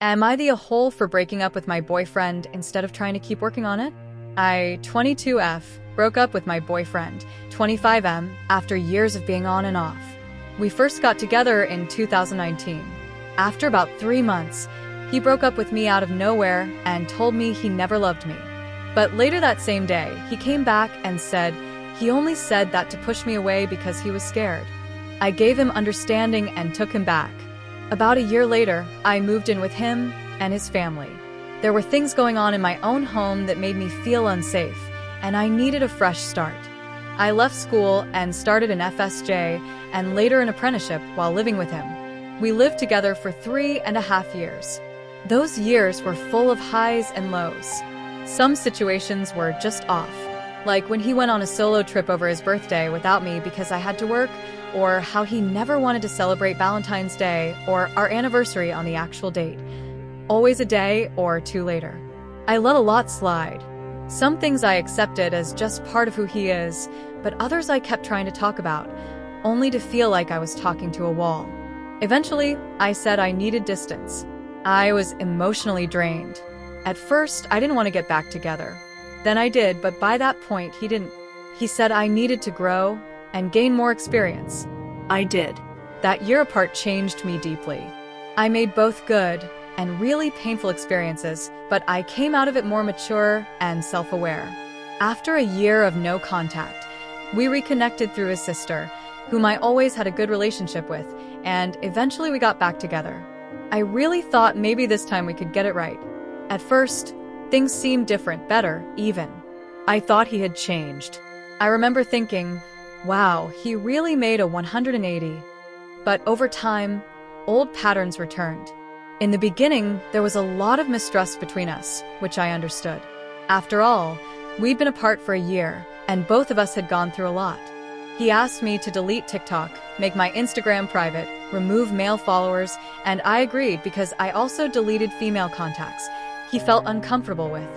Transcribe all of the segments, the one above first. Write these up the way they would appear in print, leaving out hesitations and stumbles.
Am I the a-hole for breaking up with my boyfriend instead of trying to keep working on it? I, 22F, broke up with my boyfriend, 25M, after years of being on and off. We first got together in 2019. After about 3 months, he broke up with me out of nowhere and told me he never loved me. But later that same day, he came back and said he only said that to push me away because he was scared. I gave him understanding and took him back. About a year later, I moved in with him and his family. There were things going on in my own home that made me feel unsafe, and I needed a fresh start. I left school and started an FSJ and later an apprenticeship while living with him. We lived together for 3.5 years. Those years were full of highs and lows. Some situations were just off, like when he went on a solo trip over his birthday without me because I had to work, or how he never wanted to celebrate Valentine's Day or our anniversary on the actual date, always a day or two later. I let a lot slide. Some things I accepted as just part of who he is, but others I kept trying to talk about, only to feel like I was talking to a wall. Eventually, I said I needed distance. I was emotionally drained. At first, I didn't want to get back together. Then I did, but by that point, he didn't. He said I needed to grow and gain more experience. I did. That year apart changed me deeply. I made both good and really painful experiences, but I came out of it more mature and self-aware. After a year of no contact, we reconnected through his sister, whom I always had a good relationship with, and eventually we got back together. I really thought maybe this time we could get it right. At first, things seemed different, better, even. I thought he had changed. I remember thinking, wow, he really made a 180. But over time, old patterns returned. In the beginning, there was a lot of mistrust between us, which I understood. After all, we'd been apart for a year, and both of us had gone through a lot. He asked me to delete TikTok, make my Instagram private, remove male followers, and I agreed because I also deleted female contacts he felt uncomfortable with.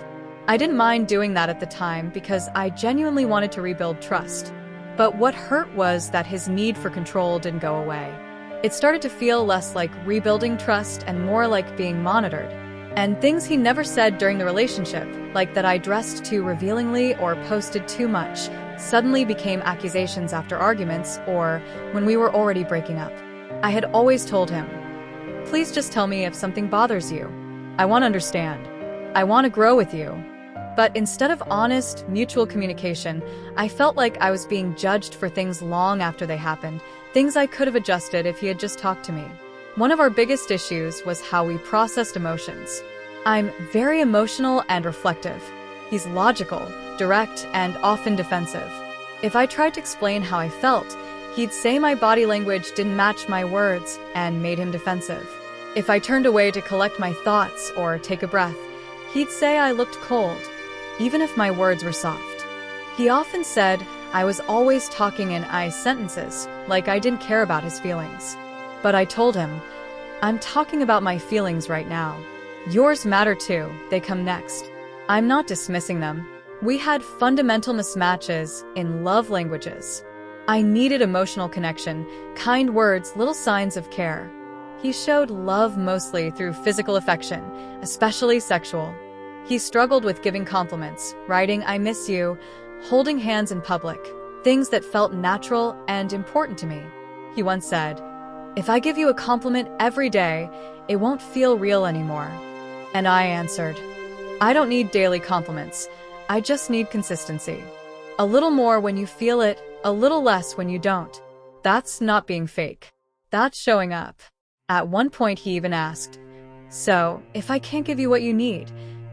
I didn't mind doing that at the time because I genuinely wanted to rebuild trust. But what hurt was that his need for control didn't go away. It started to feel less like rebuilding trust and more like being monitored. And things he never said during the relationship, like that I dressed too revealingly or posted too much, suddenly became accusations after arguments or when we were already breaking up. I had always told him, please just tell me if something bothers you. I want to understand. I want to grow with you. But instead of honest, mutual communication, I felt like I was being judged for things long after they happened, things I could have adjusted if he had just talked to me. One of our biggest issues was how we processed emotions. I'm very emotional and reflective. He's logical, direct, and often defensive. If I tried to explain how I felt, he'd say my body language didn't match my words and made him defensive. If I turned away to collect my thoughts or take a breath, he'd say I looked cold, even if my words were soft. He often said I was always talking in I sentences, like I didn't care about his feelings. But I told him, I'm talking about my feelings right now. Yours matter too, they come next. I'm not dismissing them. We had fundamental mismatches in love languages. I needed emotional connection, kind words, little signs of care. He showed love mostly through physical affection, especially sexual. He struggled with giving compliments, writing I miss you, holding hands in public, things that felt natural and important to me. He once said, if I give you a compliment every day, it won't feel real anymore. And I answered, I don't need daily compliments. I just need consistency. A little more when you feel it, a little less when you don't. That's not being fake. That's showing up. At one point he even asked, so, if I can't give you what you need,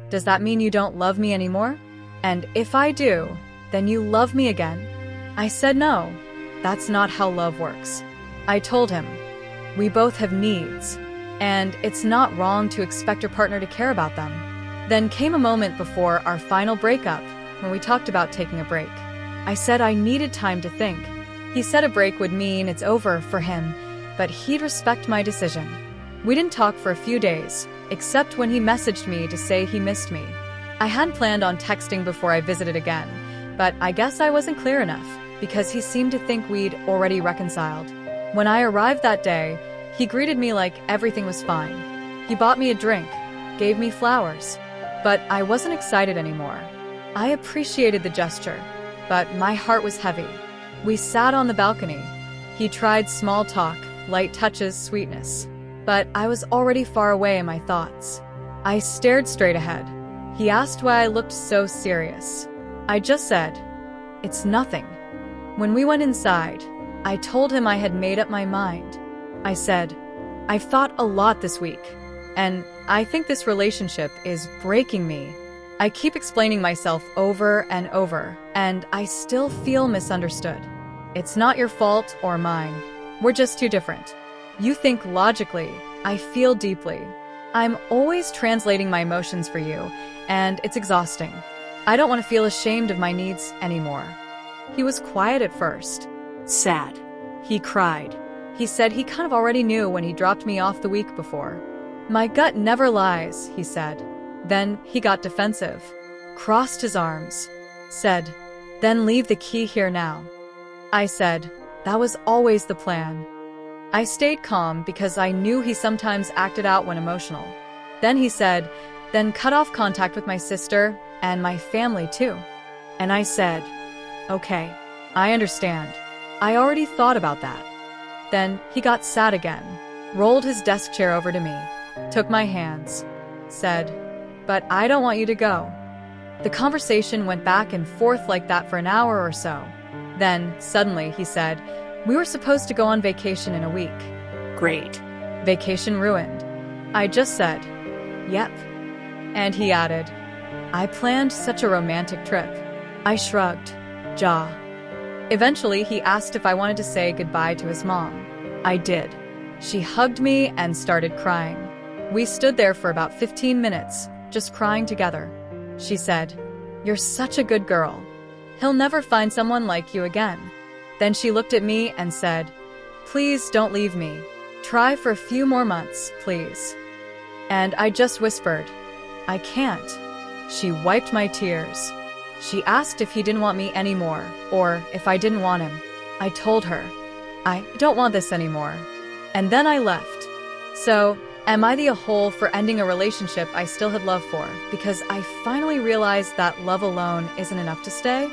does that mean you don't love me anymore? And if I do, then you love me again? I said no, that's not how love works. I told him, we both have needs, and it's not wrong to expect your partner to care about them. Then came a moment before our final breakup when we talked about taking a break. I said I needed time to think. He said a break would mean it's over for him, but he'd respect my decision. We didn't talk for a few days, except when he messaged me to say he missed me. I hadn't planned on texting before I visited again, but I guess I wasn't clear enough, because he seemed to think we'd already reconciled. When I arrived that day, he greeted me like everything was fine. He bought me a drink, gave me flowers, but I wasn't excited anymore. I appreciated the gesture, but my heart was heavy. We sat on the balcony. He tried small talk, light touches, sweetness, but I was already far away in my thoughts. I stared straight ahead. He asked why I looked so serious. I just said, "It's nothing." When we went inside, I told him I had made up my mind. I said, "I've thought a lot this week, and I think this relationship is breaking me. I keep explaining myself over and over, and I still feel misunderstood. It's not your fault or mine. We're just too different. You think logically, I feel deeply. I'm always translating my emotions for you, and it's exhausting. I don't want to feel ashamed of my needs anymore." He was quiet at first. "Sad," he cried. He said he kind of already knew when he dropped me off the week before. "My gut never lies," he said. Then he got defensive, crossed his arms, said, "Then leave the key here now." I said, "That was always the plan." I stayed calm because I knew he sometimes acted out when emotional. Then he said, "Then cut off contact with my sister and my family too." And I said, "Okay, I understand. I already thought about that." Then he got sad again, rolled his desk chair over to me, took my hands, said, "But I don't want you to go." The conversation went back and forth like that for an hour or so. Then, suddenly, he said, "We were supposed to go on vacation in a week." "Great. Vacation ruined." I just said, "Yep." And he added, "I planned such a romantic trip." I shrugged, jaw. Eventually, he asked if I wanted to say goodbye to his mom. I did. She hugged me and started crying. We stood there for about 15 minutes, just crying together. She said, "You're such a good girl. He'll never find someone like you again." Then she looked at me and said, "Please don't leave me. Try for a few more months, please." And I just whispered, "I can't." She wiped my tears. She asked if he didn't want me anymore, or if I didn't want him. I told her, "I don't want this anymore." And then I left. So, am I the a-hole for ending a relationship I still had love for, because I finally realized that love alone isn't enough to stay?